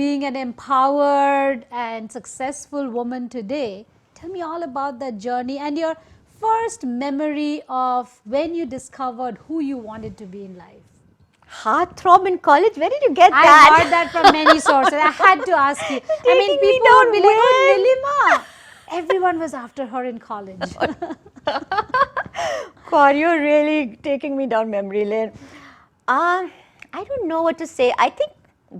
being an empowered and successful woman today. Tell me all about that journey and your first memory of when you discovered who you wanted to be in life. Heartthrob in college? Where did you get I that? heard that from many sources. I had to ask you. I mean, Taking me people down would be like, oh, when? Neelima. Everyone was after her in college. God, you're really taking me down memory lane. I don't know what to say. I think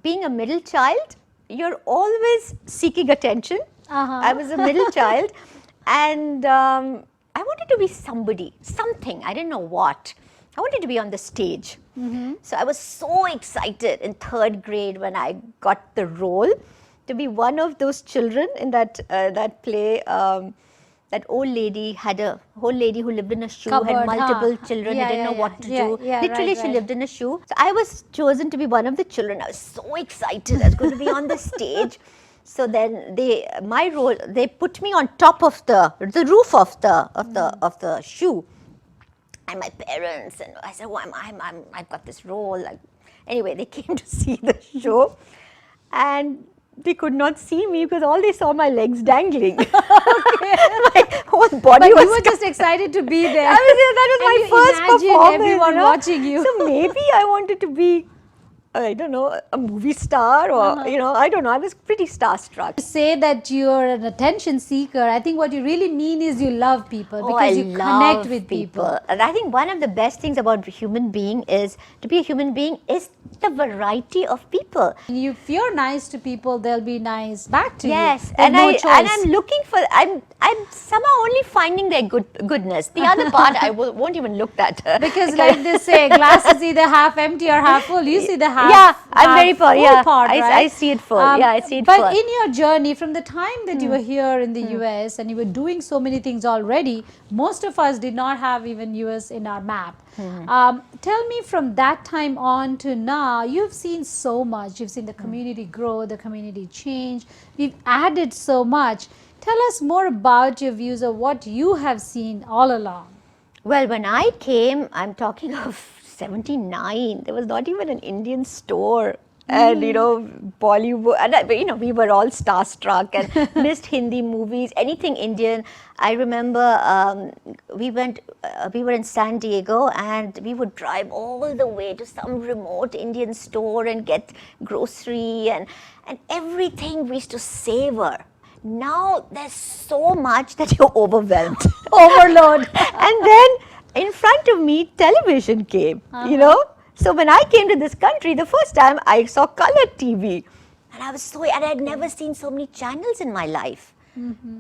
being a middle child, you're always seeking attention. I was a middle child, and I wanted to be somebody, something. I didn't know what. I wanted to be on the stage. So I was so excited in third grade when I got the role to be one of those children in that play. That old lady had a whole lady who lived in a shoe, had multiple children, who didn't know what to do. Literally, she lived in a shoe. So I was chosen to be one of the children. I was so excited. I was going to be on the stage. So then my role, they put me on top of the roof of the shoe. And my parents, and I said, "Oh, I've got this role." Like, anyway, they came to see the show, and they could not see me because all they saw my legs dangling. My whole body was. You were just excited to be there. That was my first performance. Everyone watching you. So maybe I wanted to be, I don't know, a movie star or, I don't know. I was pretty starstruck. To say that you're an attention seeker, I think what you really mean is you love people because you connect with people. And I think one of the best things about to be a human being is the variety of people. If you're nice to people, they'll be nice back to you. Yes, and I'm looking for, I'm somehow only finding their goodness. The other part I won't even look at. Because like they say, glass is either half empty or half full. You see the half. Yeah, I'm very full. Yeah, part, right? I see it full. I see it full. But in your journey, from the time that you were here in the US and you were doing so many things already, most of us did not have even US in our map. Tell me, from that time on to now, you've seen so much. You've seen the community grow, the community change. We've added so much. Tell us more about your views of what you have seen all along. Well, when I came, I'm talking of 79, there was not even an Indian store. And, Bollywood, and, we were all starstruck and missed Hindi movies, anything Indian. I remember we were in San Diego and we would drive all the way to some remote Indian store and get grocery and everything we used to savor. Now there's so much that you're overwhelmed. Overload. And then in front of me, television came, So when I came to this country, the first time I saw color TV. And I had never seen so many channels in my life.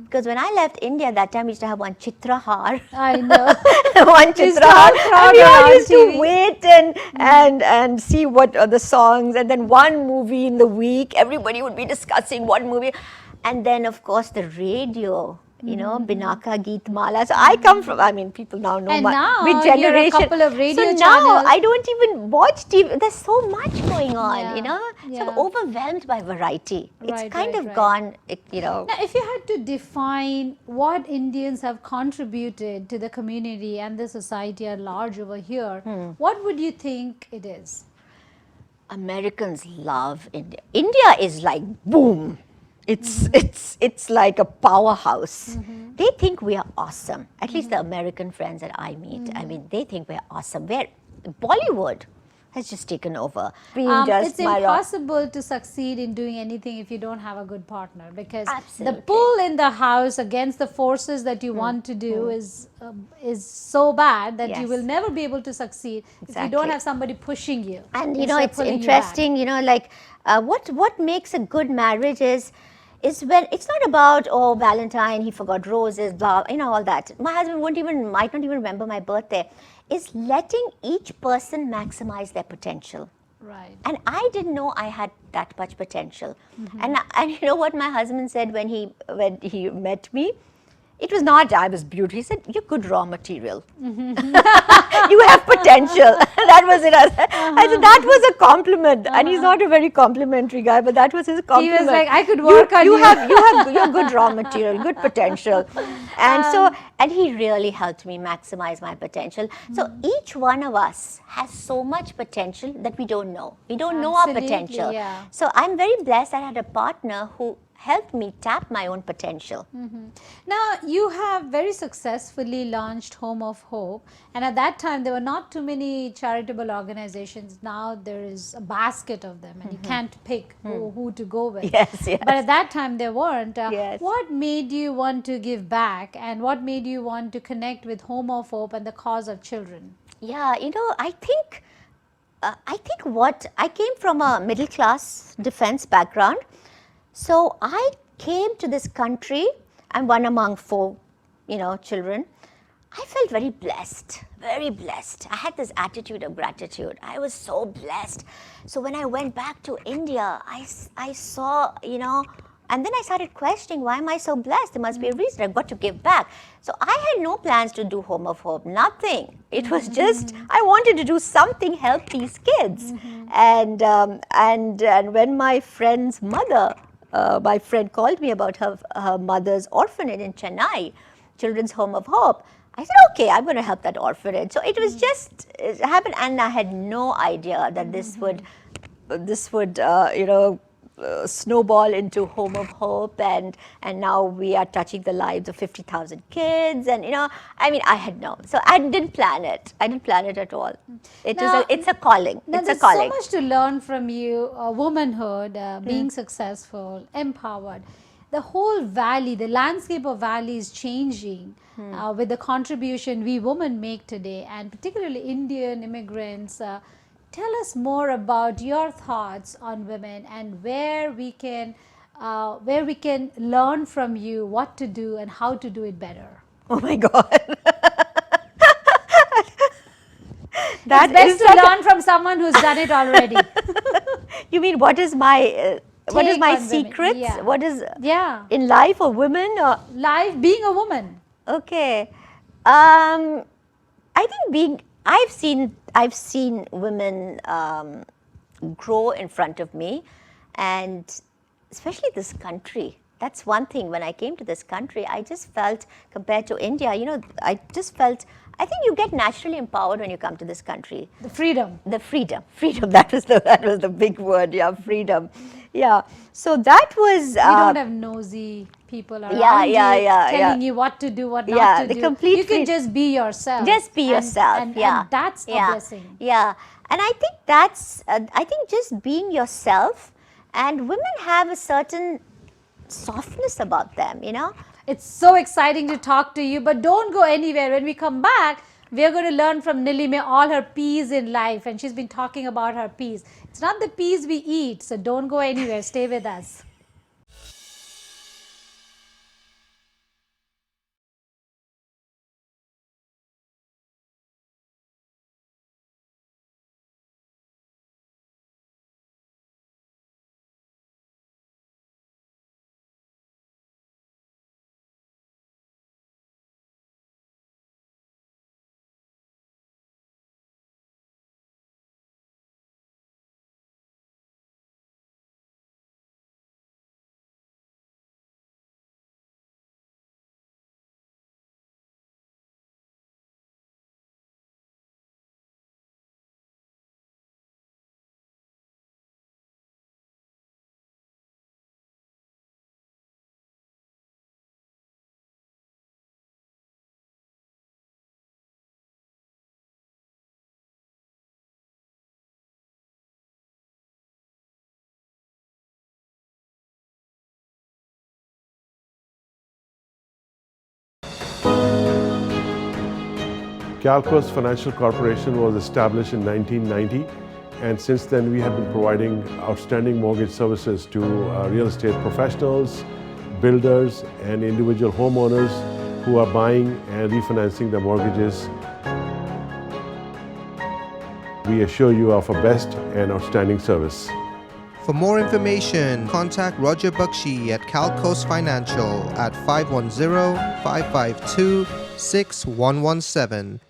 Because when I left India, that time we used to have one Chitrahar. I know. One Chitrahar. And we all used to wait and see what are the songs. And then one movie in the week, everybody would be discussing one movie. And then, of course, the radio. Binaka Geet Mala. So I come from, people now know my generation. You're a couple of radio channels. Now I don't even watch TV. There's so much going on, So I'm overwhelmed by variety. It's kind of gone, Now, if you had to define what Indians have contributed to the community and the society at large over here, what would you think it is? Americans love India. India is like boom. It's like a powerhouse. They think we are awesome. At least the American friends that I meet, they think we're awesome. Bollywood has just taken over. It's impossible to succeed in doing anything if you don't have a good partner, because the pull in the house against the forces that you want to do is so bad that you will never be able to succeed if you don't have somebody pushing you. And it's interesting, what makes a good marriage is when it's not about, Valentine, he forgot roses, blah, all that. My husband might not even remember my birthday. Is letting each person maximize their potential. Right. And I didn't know I had that much potential. And you know what my husband said when he met me? It was not I was beautiful. He said, you're good raw material. You have potential. That was it. I said, that was a compliment. And he's not a very complimentary guy, but that was his compliment. He was like, I could work on you. You're good raw material, good potential. And and he really helped me maximize my potential. So each one of us has so much potential that we don't know. We don't know our potential. Yeah. So I'm very blessed I had a partner who helped me tap my own potential. Now, you have very successfully launched Home of Hope, and at that time there were not too many charitable organizations. Now there is a basket of them, and you can't pick who to go with. Yes, yes. But at that time there weren't. Yes. What made you want to give back, and what made you want to connect with Home of Hope and the cause of children? Yeah, I think what I came from a middle class defense background. So I came to this country. I'm one among 4, children. I felt very blessed, very blessed. I had this attitude of gratitude. I was so blessed. So when I went back to India, I saw, and then I started questioning, why am I so blessed? There must be a reason. I've got to give back. So I had no plans to do Home of Hope, nothing. It was just, I wanted to do something, help these kids. And when my friend's mother, my friend called me about her mother's orphanage in Chennai, Children's Home of Hope. I said, okay, I'm going to help that orphanage. So it was just, it happened, and I had no idea that this would snowball into Home of Hope, and now we are touching the lives of 50,000 kids, and I had no. So I didn't plan it. I didn't plan it at all. It's a calling. It's a calling. There's so much to learn from you, womanhood, being successful, empowered. The whole valley, the landscape of valley is changing with the contribution we women make today, and particularly Indian immigrants. Tell us more about your thoughts on women and where we can learn from you what to do and how to do it better. Oh my God. It's best to learn from someone who's done it already. You mean what is my secret? Yeah. What is in life or women or life being a woman? Okay, I think I've seen women grow in front of me, and especially this country. That's one thing. When I came to this country, I just felt, compared to India, I just felt, I think you get naturally empowered when you come to this country. The freedom. The freedom. That was the big word. Yeah, freedom. Yeah. So that was. You don't have nosy people around telling you what to do, what not to do. You can just be yourself. Just be yourself. And that's a blessing. Yeah. And I think that's. I think just being yourself, and women have a certain softness about them. It's so exciting to talk to you, but don't go anywhere. When we come back, we are going to learn from Neelima all her P's in life, and she's been talking about her P's. It's not the peas we eat, so don't go anywhere. Stay with us. CalCos Financial Corporation was established in 1990, and since then we have been providing outstanding mortgage services to real estate professionals, builders, and individual homeowners who are buying and refinancing their mortgages. We assure you of our best and outstanding service. For more information, contact Roger Bakshi at CalCoast Financial at 510-552-6117.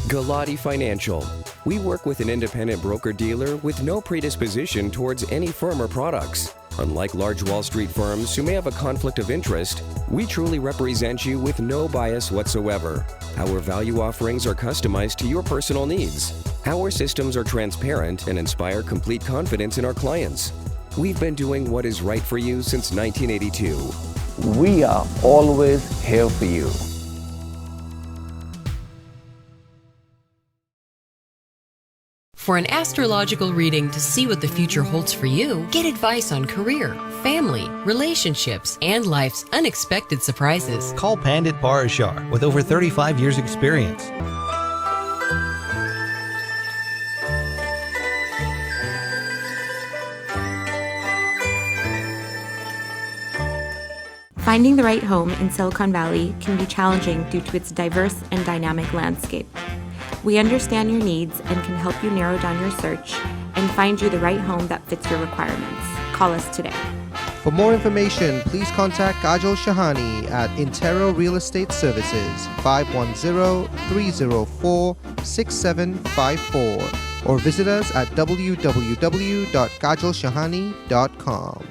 Galati Financial. We work with an independent broker-dealer with no predisposition towards any firm or products. Unlike large Wall Street firms who may have a conflict of interest, we truly represent you with no bias whatsoever. Our value offerings are customized to your personal needs. Our systems are transparent and inspire complete confidence in our clients. We've been doing what is right for you since 1982. We are always here for you. For an astrological reading to see what the future holds for you, get advice on career, family, relationships, and life's unexpected surprises. Call Pandit Parashar with over 35 years experience. Finding the right home in Silicon Valley can be challenging due to its diverse and dynamic landscape. We understand your needs and can help you narrow down your search and find you the right home that fits your requirements. Call us today. For more information, please contact Kajal Shahani at Intero Real Estate Services, 510-304-6754, or visit us at www.kajalshahani.com.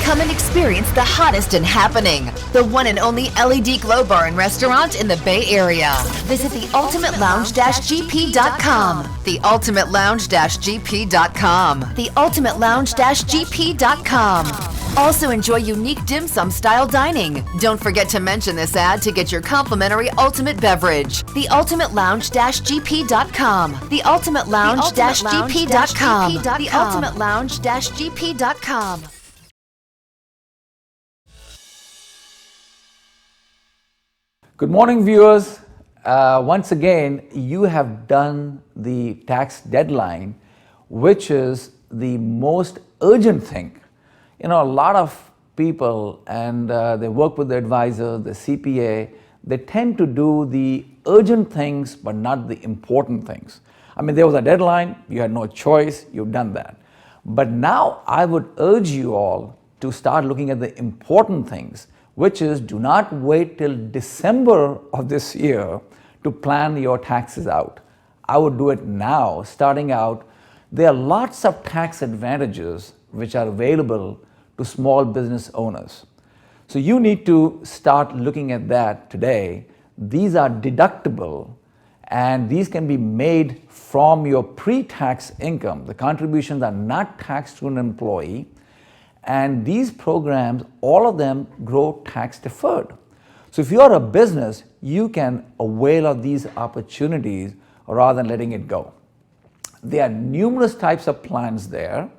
Come and experience the hottest and happening, the one and only LED Glow Bar and Restaurant in the Bay Area. Visit theultimatelelounge-gp.com. Theultimatelelounge-gp.com. Theultimatelelounge-gp.com. Also enjoy unique dim sum style dining. Don't forget to mention this ad to get your complimentary ultimate beverage. Theultimatelelounge-gp.com. Theultimatelelounge-gp.com. Theultimatelelounge-gp.com. Good morning, viewers. Once again, you have done the tax deadline, which is the most urgent thing. You know, a lot of people, and they work with the advisor, the CPA, they tend to do the urgent things, but not the important things. I mean, there was a deadline, you had no choice, you've done that. But now I would urge you all to start looking at the important things, which is do not wait till December of this year to plan your taxes out. I would do it now, starting out. There are lots of tax advantages which are available to small business owners. So you need to start looking at that today. These are deductible and these can be made from your pre-tax income. The contributions are not taxed to an employee. And these programs, all of them grow tax deferred. So if you're a business, you can avail of these opportunities rather than letting it go. There are numerous types of plans there.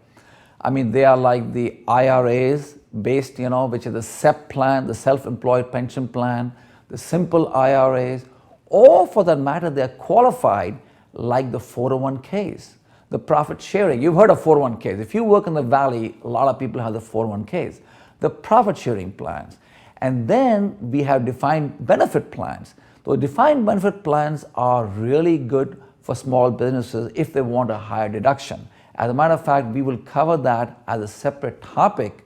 I mean, they are like the IRAs based, which is the SEP plan, the self-employed pension plan, the simple IRAs, or for that matter, they're qualified like the 401ks. The profit sharing, you've heard of 401ks. If you work in the Valley, a lot of people have the 401ks. The profit sharing plans. And then we have defined benefit plans. Those defined benefit plans are really good for small businesses if they want a higher deduction. As a matter of fact, we will cover that as a separate topic.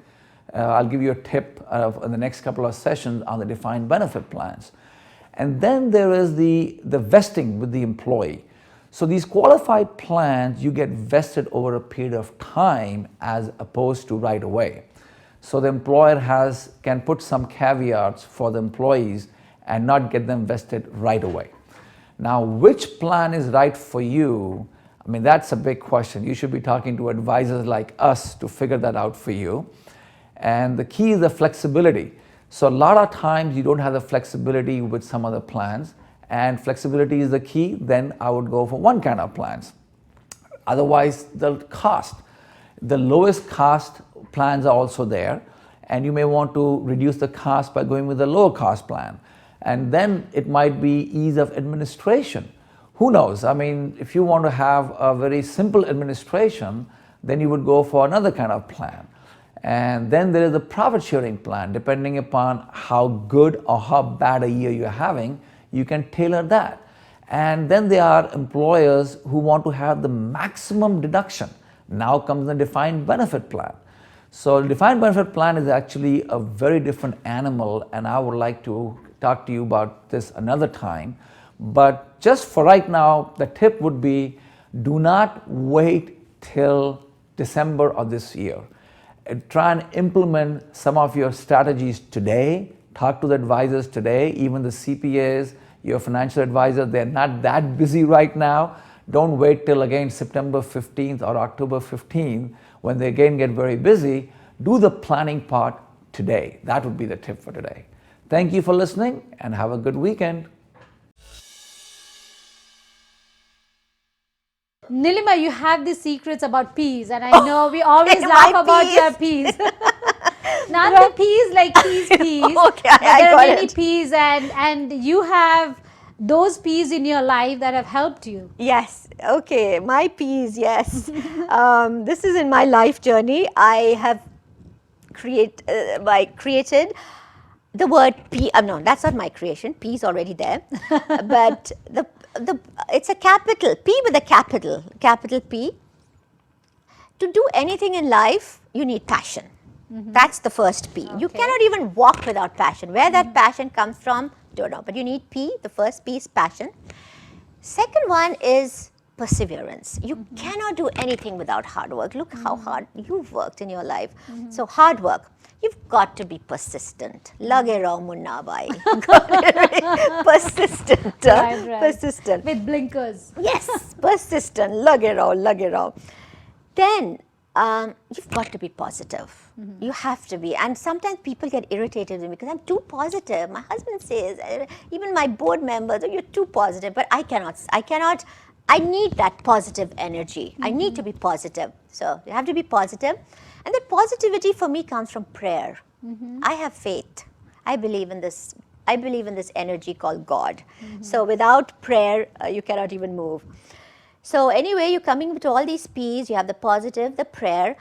I'll give you a tip in the next couple of sessions on the defined benefit plans. And then there is the vesting with the employee. So these qualified plans, you get vested over a period of time as opposed to right away. So the employer can put some caveats for the employees and not get them vested right away. Now, which plan is right for you? I mean, that's a big question. You should be talking to advisors like us to figure that out for you. And the key is the flexibility. So a lot of times you don't have the flexibility with some other plans. And flexibility is the key, then I would go for one kind of plans. Otherwise, the cost. The lowest cost plans are also there, and you may want to reduce the cost by going with a lower cost plan. And then it might be ease of administration. Who knows? I mean, if you want to have a very simple administration, then you would go for another kind of plan. And then there is the profit sharing plan. Depending upon how good or how bad a year you're having, you can tailor that. And then there are employers who want to have the maximum deduction. Now comes the defined benefit plan. So the defined benefit plan is actually a very different animal, and I would like to talk to you about this another time. But just for right now, the tip would be, do not wait till December of this year. Try and implement some of your strategies today. Talk to the advisors today, even the CPAs, your financial advisor, they're not that busy right now. Don't wait till again September 15th or October 15th when they again get very busy. Do the planning part today. That would be the tip for today. Thank you for listening and have a good weekend. Neelima, you have the secrets about peas, and I know we always laugh about your peas. Not the peas like peas. Okay, there are many it. peas, and you have those peas in your life that have helped you. Yes. Okay. My peas. Yes. This is in my life journey. I have created the word pea. No, that's not my creation. P is already there, but it's a capital P with a capital P. To do anything in life, you need passion. That's the first P. Okay. You cannot even walk without passion. Where that passion comes from, don't know. But you need P. The first P is passion. Second one is perseverance. You cannot do anything without hard work. Look how hard you've worked in your life. So hard work. You've got to be persistent. Lage raho munna bhai. Persistent. Right. Persistent. With blinkers. Yes, persistent. Lage raho. Then you've got to be positive. You have to be. And sometimes people get irritated with me because I'm too positive. My husband says, even my board members, oh, you're too positive. But I cannot. I need that positive energy. I need to be positive. So you have to be positive. And that positivity for me comes from prayer. I have faith. I believe in this. I believe in this energy called God. So without prayer, you cannot even move. So anyway, you're coming to all these P's. You have the positive, the prayer.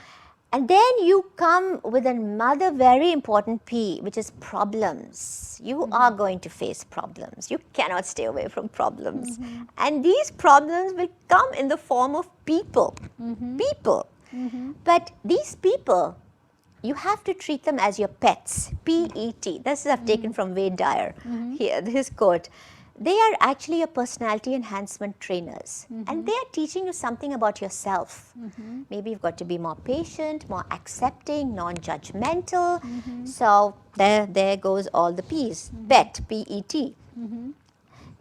And then you come with another very important P, which is problems. You are going to face problems. You cannot stay away from problems. And these problems will come in the form of people. People. But these people, you have to treat them as your pets. P-E-T. This I've taken from Wade Dyer. Here, his quote. They are actually your personality enhancement trainers, and they are teaching you something about yourself. Maybe you've got to be more patient, more accepting, non-judgmental. So there goes all the P's. Pet, P-E-T.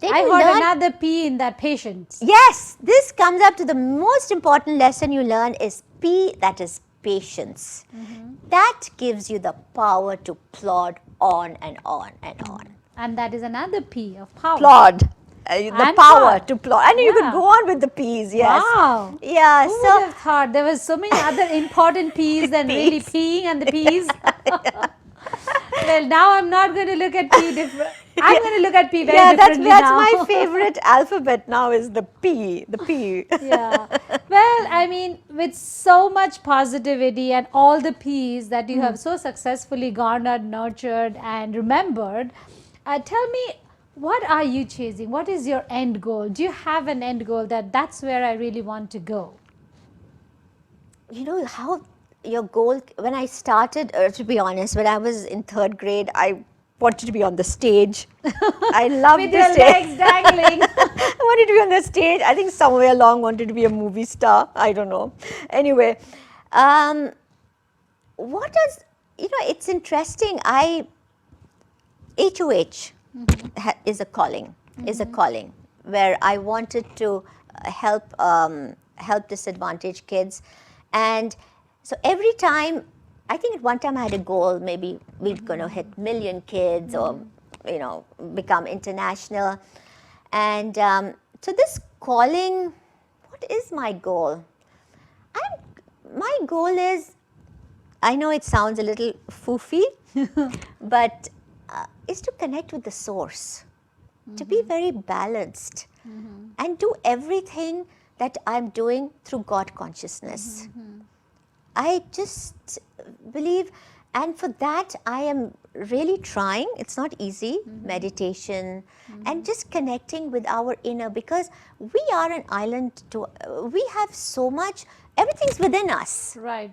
I heard another P in that, patience. Yes, this comes up to the most important lesson you learn is P, that is patience. That gives you the power to plod on and on and on. And that is another P of power. Plod. The power to plod. I know you could go on with the P's, yes. Wow. Yeah. Who would have thought there was so many other important P's than really peeing and the P's? Well, now I'm not going to look at P different. I'm going to look at P very differently that's now. my favorite alphabet now is the P. The P. Yeah. Well, I mean, with so much positivity and all the P's that you have so successfully garnered, nurtured, and remembered, tell me, what are you chasing? What is your end goal? Do you have an end goal that's where I really want to go? You know how your goal, when I started, to be honest, when I was in 3rd grade, I wanted to be on the stage. I loved with the your stage. legs dangling. I wanted to be on the stage. I think somewhere along wanted to be a movie star. I don't know. Anyway, it's interesting. HOH is a calling, where I wanted to help disadvantaged kids. And so every time, I think at one time I had a goal, maybe we're going to hit 1 million kids or, become international. And so this calling, what is my goal? My goal is, I know it sounds a little foofy, but is to connect with the source, to be very balanced and do everything that I'm doing through God consciousness. I just believe, and for that I am really trying. It's not easy. Meditation and just connecting with our inner, because we are an island. We have so much. Everything's within us. Right.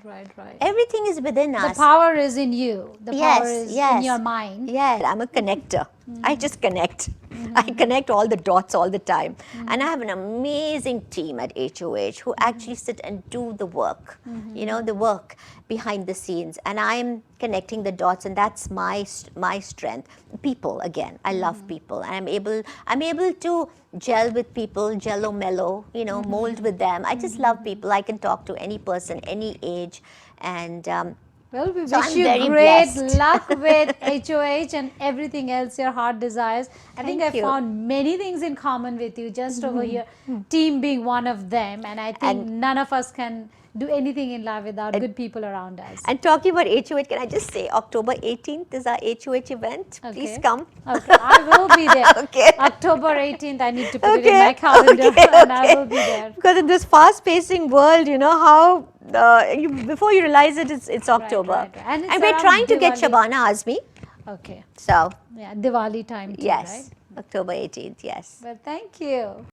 Everything is within us. The power is in you. The power is in your mind. Yeah, I'm a connector. I just connect. I connect all the dots all the time. And I have an amazing team at HOH who actually sit and do the work, you know, the work behind the scenes. And I'm connecting the dots, and that's my strength. People, again, I love people. And I'm able to gel with people, jello mellow, you know, mold with them. I just love people. I can talk to any person, any age. And well, we so wish I'm you very great blessed. luck with HOH and everything else your heart desires. I think I you. found many things in common with you just over here, team being one of them. And I think none of us can do anything in life without good people around us. And talking about HOH, can I just say October 18th is our HOH event. Please come. Okay, I will be there. Okay. October 18th, I need to put it in my calendar and I will be there. Because in this fast-pacing world, you know how before you realize it, it's October. Right. And we're trying to get Diwali. Shabana Azmi. Okay. So, yeah, Diwali time too, yes, right? October 18th, yes. Well, thank you.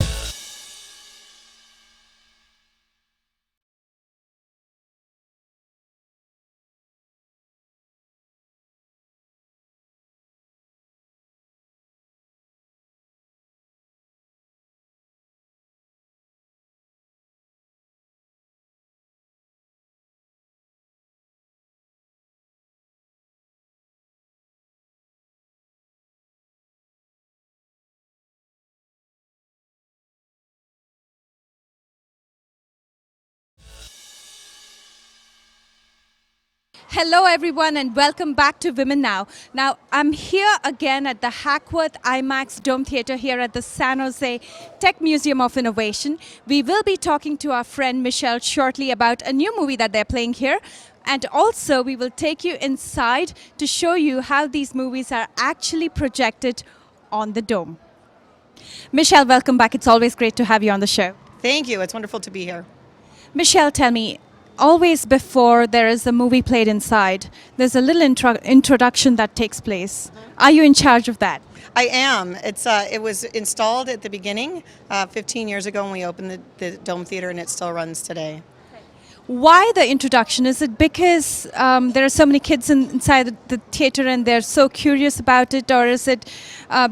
Hello everyone and welcome back to Womennow. Now I'm here again at the Hackworth IMAX Dome Theatre here at the San Jose Tech Museum of Innovation. We will be talking to our friend Michelle shortly about a new movie that they're playing here. And also we will take you inside to show you how these movies are actually projected on the dome. Michelle, welcome back. It's always great to have you on the show. Thank you. It's wonderful to be here. Michelle, tell me, always before there is a movie played inside, there's a little introduction that takes place. Are you in charge of that? I am. It was installed at the beginning 15 years ago when we opened the Dome Theater, and it still runs today. Why the introduction? Is it because there are so many kids inside the theater and they're so curious about it, or is it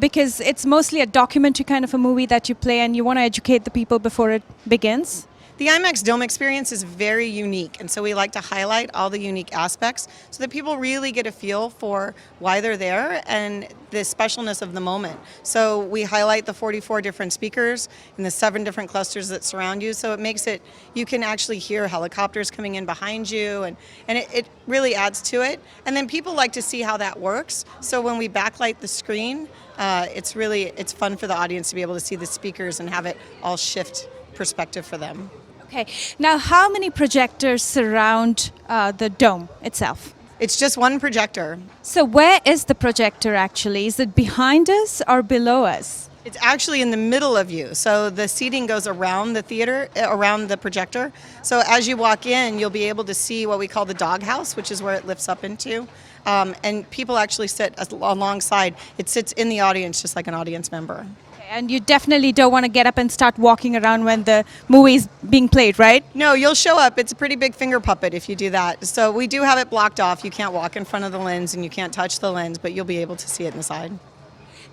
because it's mostly a documentary kind of a movie that you play and you want to educate the people before it begins? The IMAX Dome experience is very unique, and so we like to highlight all the unique aspects so that people really get a feel for why they're there and the specialness of the moment. So we highlight the 44 different speakers and the 7 different clusters that surround you, so it makes it, you can actually hear helicopters coming in behind you, and it really adds to it. And then people like to see how that works, so when we backlight the screen, it's fun for the audience to be able to see the speakers and have it all shift perspective for them. Okay, now how many projectors surround the dome itself? It's just one projector. So where is the projector actually? Is it behind us or below us? It's actually in the middle of you. So the seating goes around the theater, around the projector. So as you walk in, you'll be able to see what we call the doghouse, which is where it lifts up into. And people actually sit alongside. It sits in the audience just like an audience member. And you definitely don't want to get up and start walking around when the movie is being played, right? No, you'll show up. It's a pretty big finger puppet if you do that. So we do have it blocked off. You can't walk in front of the lens and you can't touch the lens, but you'll be able to see it inside.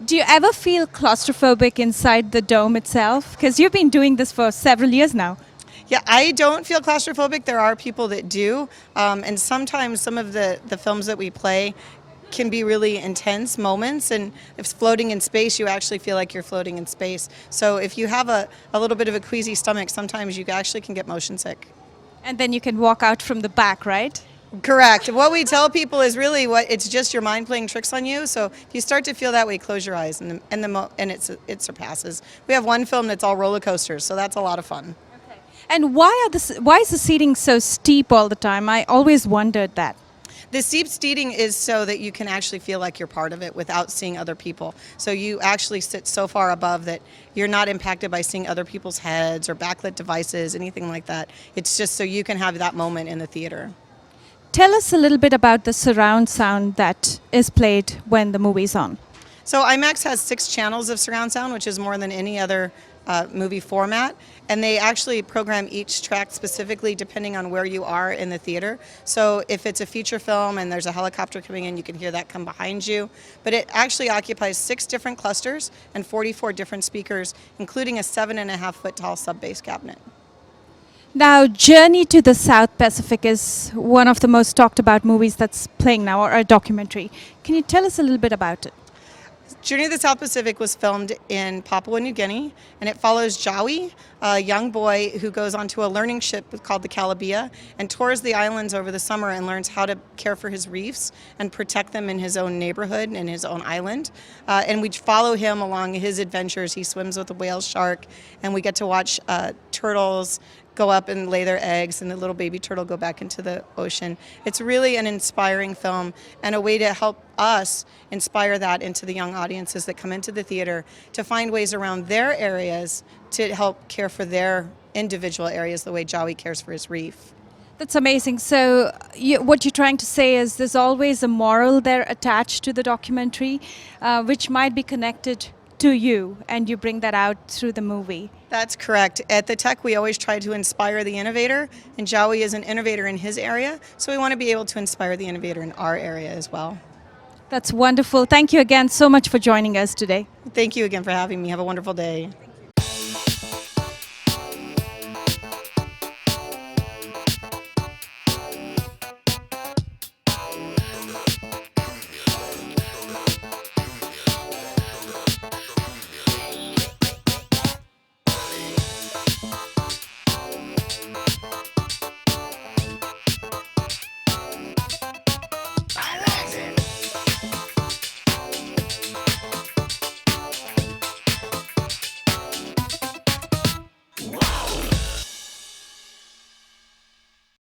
Do you ever feel claustrophobic inside the dome itself? Because you've been doing this for several years now. Yeah, I don't feel claustrophobic. There are people that do. And sometimes some of the films that we play can be really intense moments, and if it's floating in space, you actually feel like you're floating in space. So if you have a little bit of a queasy stomach, sometimes you actually can get motion sick. And then you can walk out from the back, right? Correct. What we tell people is really it's just your mind playing tricks on you. So if you start to feel that way, close your eyes, and it surpasses. We have one film that's all roller coasters, so that's a lot of fun. Okay. And why is the seating so steep all the time? I always wondered that. The steep seating is so that you can actually feel like you're part of it without seeing other people. So you actually sit so far above that you're not impacted by seeing other people's heads or backlit devices, anything like that. It's just so you can have that moment in the theater. tell us a little bit about the surround sound that is played when the movie's on. So IMAX has 6 channels of surround sound, which is more than any other movie format, and they actually program each track specifically depending on where you are in the theater. So if it's a feature film and there's a helicopter coming in, you can hear that come behind you. But it actually occupies 6 different clusters and 44 different speakers, including a 7.5-foot tall sub-bass cabinet. Now, Journey to the South Pacific is one of the most talked about movies that's playing now, or a documentary. Can you tell us a little bit about it? Journey to the South Pacific was filmed in Papua New Guinea, and it follows Jawi, a young boy who goes onto a learning ship called the Calabia and tours the islands over the summer and learns how to care for his reefs and protect them in his own neighborhood and his own island. And we follow him along his adventures. He swims with a whale shark, and we get to watch turtles go up and lay their eggs, and the little baby turtle go back into the ocean. It's really an inspiring film and a way to help us inspire that into the young audiences that come into the theater to find ways around their areas to help care for their individual areas the way Jawi cares for his reef. That's amazing. So what you're trying to say is there's always a moral there attached to the documentary, which might be connected to you, and you bring that out through the movie. That's correct. At the Tech, we always try to inspire the innovator, and Jawi is an innovator in his area, so we want to be able to inspire the innovator in our area as well. That's wonderful. Thank you again so much for joining us today. Thank you again for having me. Have a wonderful day.